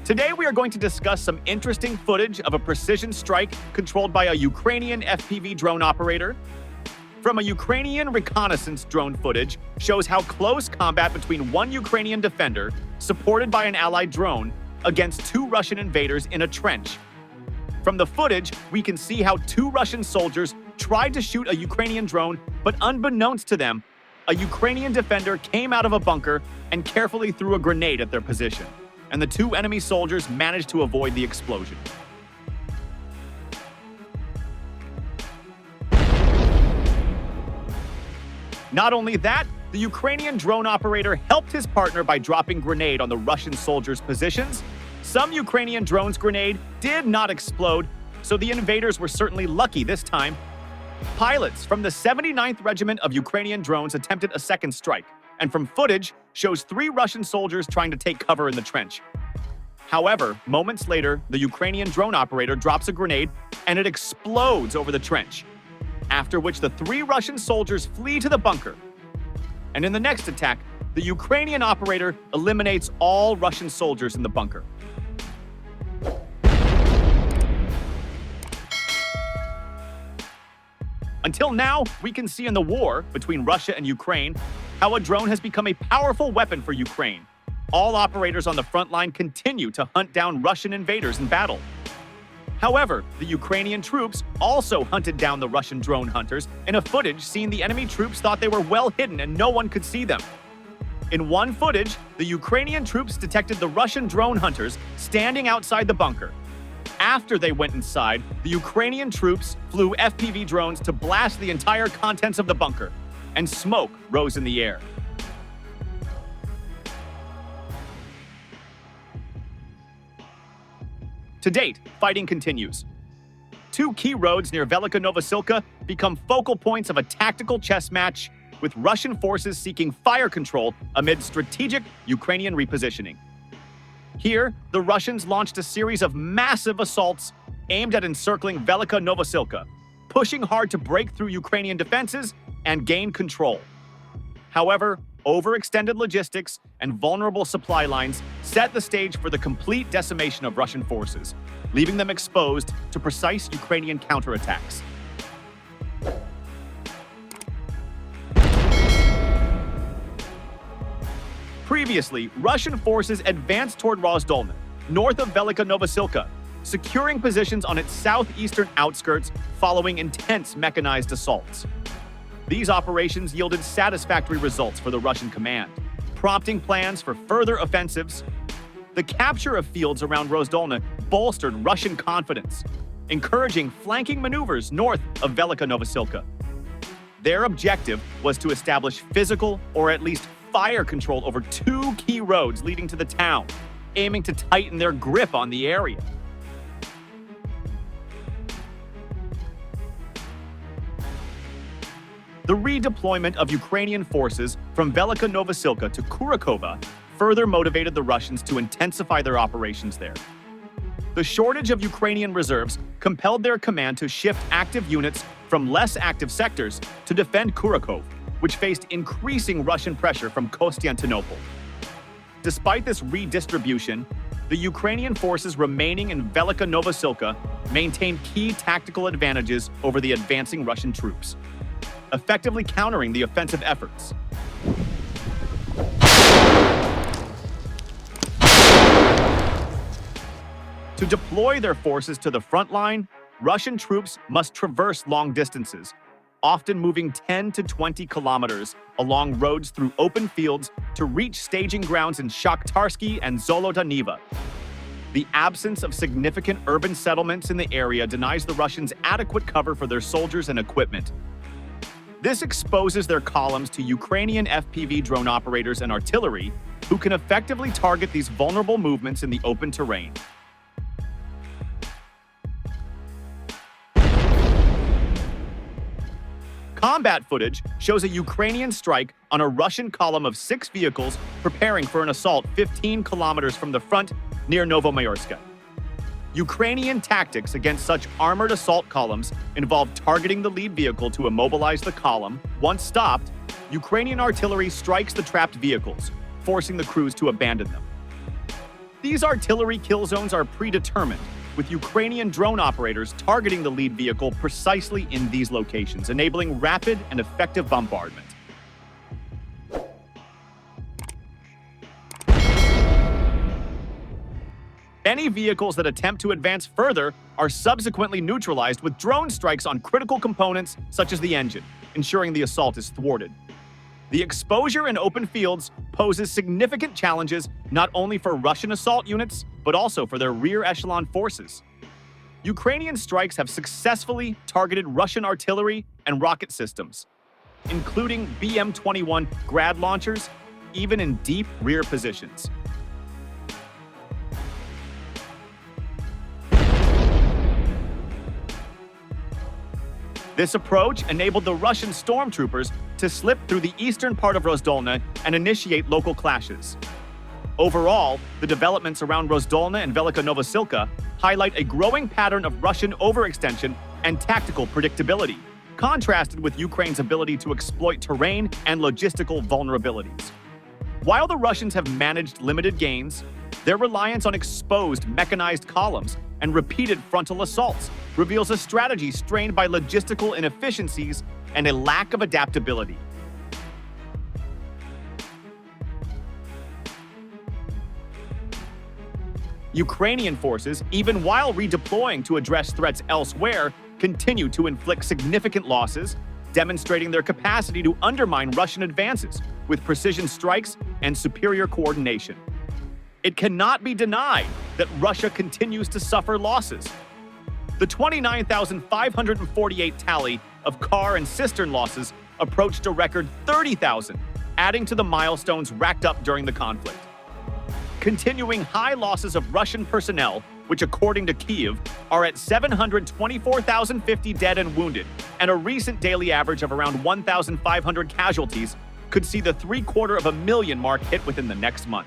Today we are going to discuss some interesting footage of a precision strike controlled by a Ukrainian FPV drone operator. From a Ukrainian reconnaissance drone footage shows how close combat between one Ukrainian defender, supported by an allied drone, against two Russian invaders in a trench. From the footage, we can see how two Russian soldiers tried to shoot a Ukrainian drone, but unbeknownst to them, a Ukrainian defender came out of a bunker and carefully threw a grenade at their position, and the two enemy soldiers managed to avoid the explosion. Not only that, the Ukrainian drone operator helped his partner by dropping grenade on the Russian soldiers' positions. Some Ukrainian drone's grenade did not explode, so the invaders were certainly lucky this time. Pilots from the 79th Regiment of Ukrainian drones attempted a second strike, and from footage shows three Russian soldiers trying to take cover in the trench. However, moments later, the Ukrainian drone operator drops a grenade and it explodes over the trench, after which the three Russian soldiers flee to the bunker. And in the next attack, the Ukrainian operator eliminates all Russian soldiers in the bunker. Until now, we can see in the war between Russia and Ukraine how a drone has become a powerful weapon for Ukraine. All operators on the front line continue to hunt down Russian invaders in battle. However, the Ukrainian troops also hunted down the Russian drone hunters in a footage seen the enemy troops thought they were well hidden and no one could see them. In one footage, the Ukrainian troops detected the Russian drone hunters standing outside the bunker. After they went inside, the Ukrainian troops flew FPV drones to blast the entire contents of the bunker, and smoke rose in the air. To date, fighting continues. Two key roads near Velyka become focal points of a tactical chess match, with Russian forces seeking fire control amid strategic Ukrainian repositioning. Here, the Russians launched a series of massive assaults aimed at encircling Velyka, pushing hard to break through Ukrainian defenses and gain control. However, overextended logistics and vulnerable supply lines set the stage for the complete decimation of Russian forces, leaving them exposed to precise Ukrainian counterattacks. Previously, Russian forces advanced toward Rozdolny, north of Velyka, securing positions on its southeastern outskirts following intense mechanized assaults. These operations yielded satisfactory results for the Russian command, prompting plans for further offensives. The capture of fields around Rozdolny bolstered Russian confidence, encouraging flanking maneuvers north of Velyka. Their objective was to establish physical, or at least fire control, over two key roads leading to the town, aiming to tighten their grip on the area. The redeployment of Ukrainian forces from Velyka to Kurakova further motivated the Russians to intensify their operations there. The shortage of Ukrainian reserves compelled their command to shift active units from less active sectors to defend Kurakov, which faced increasing Russian pressure from Konstantinopol. Despite this redistribution, the Ukrainian forces remaining in Velyka maintained key tactical advantages over the advancing Russian troops, effectively countering the offensive efforts. To deploy their forces to the front line, Russian troops must traverse long distances, often moving 10 to 20 kilometers along roads through open fields to reach staging grounds in Shakhtarsky and Zolota. The absence of significant urban settlements in the area denies the Russians adequate cover for their soldiers and equipment. This exposes their columns to Ukrainian FPV drone operators and artillery, who can effectively target these vulnerable movements in the open terrain. Combat footage shows a Ukrainian strike on a Russian column of 6 vehicles preparing for an assault 15 kilometers from the front near Novomayorska. Ukrainian tactics against such armored assault columns involve targeting the lead vehicle to immobilize the column. Once stopped, Ukrainian artillery strikes the trapped vehicles, forcing the crews to abandon them. These artillery kill zones are predetermined, with Ukrainian drone operators targeting the lead vehicle precisely in these locations, enabling rapid and effective bombardment. Any vehicles that attempt to advance further are subsequently neutralized with drone strikes on critical components such as the engine, ensuring the assault is thwarted. The exposure in open fields poses significant challenges not only for Russian assault units, but also for their rear echelon forces. Ukrainian strikes have successfully targeted Russian artillery and rocket systems, including BM-21 Grad launchers, even in deep rear positions. This approach enabled the Russian stormtroopers to slip through the eastern part of Rozdolna and initiate local clashes. Overall, the developments around Rozdolna and Velyka Novosilka highlight a growing pattern of Russian overextension and tactical predictability, contrasted with Ukraine's ability to exploit terrain and logistical vulnerabilities. While the Russians have managed limited gains, their reliance on exposed mechanized columns and repeated frontal assaults reveals a strategy strained by logistical inefficiencies and a lack of adaptability. Ukrainian forces, even while redeploying to address threats elsewhere, continue to inflict significant losses, demonstrating their capacity to undermine Russian advances with precision strikes and superior coordination. It cannot be denied that Russia continues to suffer losses. The 29,548 tally of car and cistern losses approached a record 30,000, adding to the milestones racked up during the conflict. Continuing high losses of Russian personnel, which according to Kyiv are at 724,050 dead and wounded, and a recent daily average of around 1,500 casualties, could see the 750,000 mark hit within the next month.